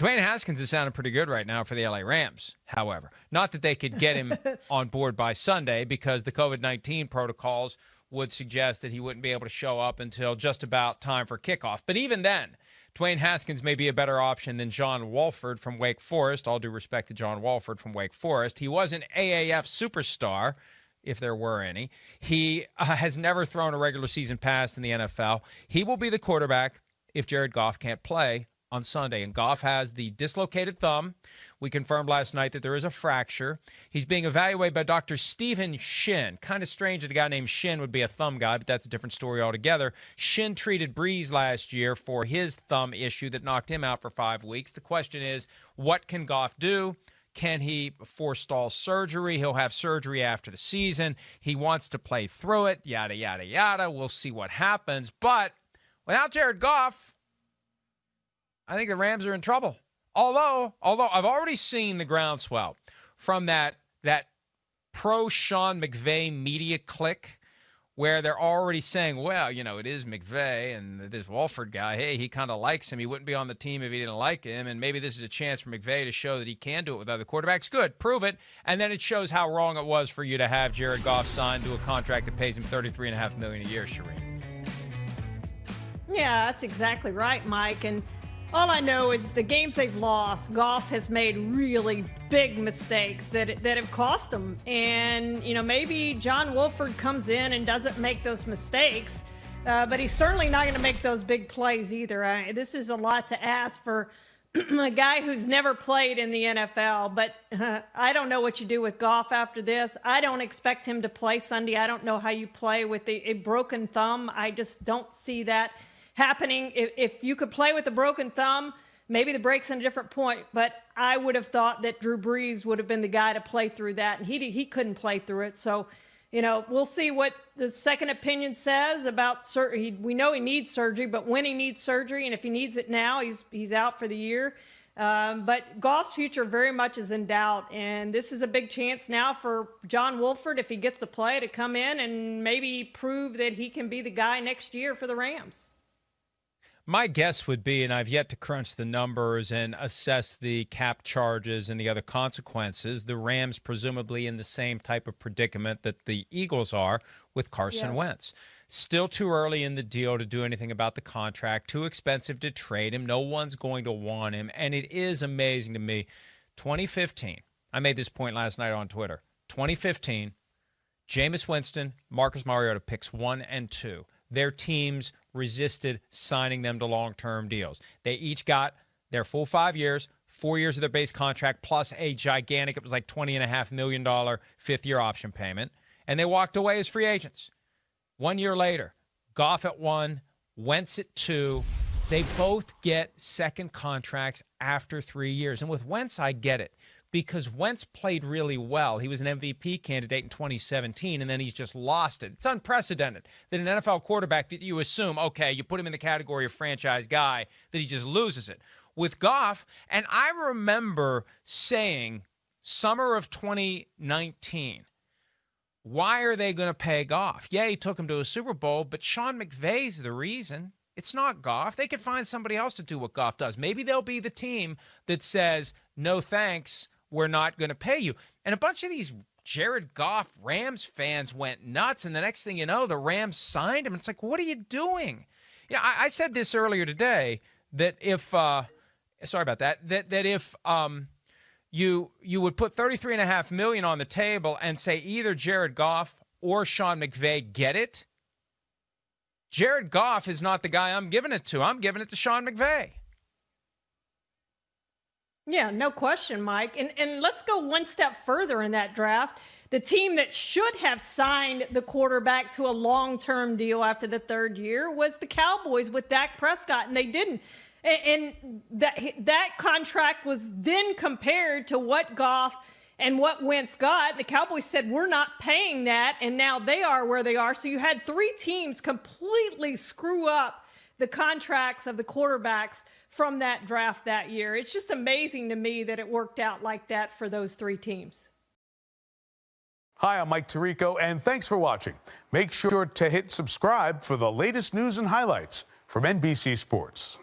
Dwayne Haskins is sounding pretty good right now for the LA Rams, however. Not that they could get him on board by Sunday because the COVID-19 protocols would suggest that he wouldn't be able to show up until just about time for kickoff. But even then, Dwayne Haskins may be a better option than John Wolford from Wake Forest. All due respect to John Wolford from Wake Forest. He was an AAF superstar, if there were any. He has never thrown a regular season pass in the NFL. He will be the quarterback if Jared Goff can't play on Sunday. And Goff has the dislocated thumb. We confirmed last night that there is a fracture. He's being evaluated by Dr. Stephen Shin. Kind of strange that a guy named Shin would be a thumb guy, but that's a different story altogether. Shin treated Breeze last year for his thumb issue that knocked him out for 5 weeks. The question is, what can Goff do? Can he forestall surgery? He'll have surgery after the season. He wants to play through it, yada, yada, yada. We'll see what happens. But without Jared Goff, I think the Rams are in trouble. Although I've already seen the groundswell from that pro-Sean McVay media clique where they're already saying, well, it is McVay and this Wolford guy, hey, he kind of likes him. He wouldn't be on the team if he didn't like him, and maybe this is a chance for McVay to show that he can do it with other quarterbacks. Good, prove it. And then it shows how wrong it was for you to have Jared Goff signed to a contract that pays him $33.5 million a year, Charean. Yeah, that's exactly right, Mike. And all I know is the games they've lost, Goff has made really big mistakes that have cost them. And, maybe John Wolford comes in and doesn't make those mistakes, but he's certainly not going to make those big plays either. This is a lot to ask for a guy who's never played in the NFL. But I don't know what you do with Goff after this. I don't expect him to play Sunday. I don't know how you play with a broken thumb. I just don't see that happening. If you could play with a broken thumb, maybe the break's in a different point, but I would have thought that Drew Brees would have been the guy to play through that, and he couldn't play through it. So, we'll see what the second opinion says about surgery. We know he needs surgery, but when he needs surgery, and if he needs it now, he's out for the year. But Goff's future very much is in doubt, and this is a big chance now for John Wolford, if he gets to play, to come in and maybe prove that he can be the guy next year for the Rams. My guess would be, and I've yet to crunch the numbers and assess the cap charges and the other consequences, the Rams presumably in the same type of predicament that the Eagles are with Carson Wentz. Still too early in the deal to do anything about the contract, too expensive to trade him. No one's going to want him. And it is amazing to me. 2015, I made this point last night on Twitter. 2015, Jameis Winston, Marcus Mariota picks 1 and 2. Their teams resisted signing them to long-term deals. They each got their full 5 years, 4 years of their base contract, plus a gigantic, it was like $20.5 million fifth-year option payment. And they walked away as free agents. 1 year later, Goff at 1, Wentz at 2. They both get second contracts after 3 years. And with Wentz, I get it, because Wentz played really well. He was an MVP candidate in 2017, and then he's just lost it. It's unprecedented that an NFL quarterback that you assume, okay, you put him in the category of franchise guy, that he just loses it. With Goff, and I remember saying summer of 2019, why are they going to pay Goff? Yeah, he took him to a Super Bowl, but Sean McVay's the reason. It's not Goff. They could find somebody else to do what Goff does. Maybe they'll be the team that says, no thanks, we're not going to pay you. And a bunch of these Jared Goff Rams fans went nuts, and the next thing you know, the Rams signed him. It's like, what are you doing? I said this earlier today, that if sorry about that, that if you would put $33.5 million on the table and say either Jared Goff or Sean McVay get it, Jared Goff is not the guy I'm giving it to. I'm giving it to Sean McVay. Yeah, no question, Mike. And let's go one step further in that draft. The team that should have signed the quarterback to a long-term deal after the third year was the Cowboys with Dak Prescott, and they didn't. And that contract was then compared to what Goff and what Wentz got. The Cowboys said, we're not paying that, and now they are where they are. So you had three teams completely screw up the contracts of the quarterbacks from that draft that year. It's just amazing to me that it worked out like that for those three teams. Hi, I'm Mike Tirico, and thanks for watching. Make sure to hit subscribe for the latest news and highlights from NBC Sports.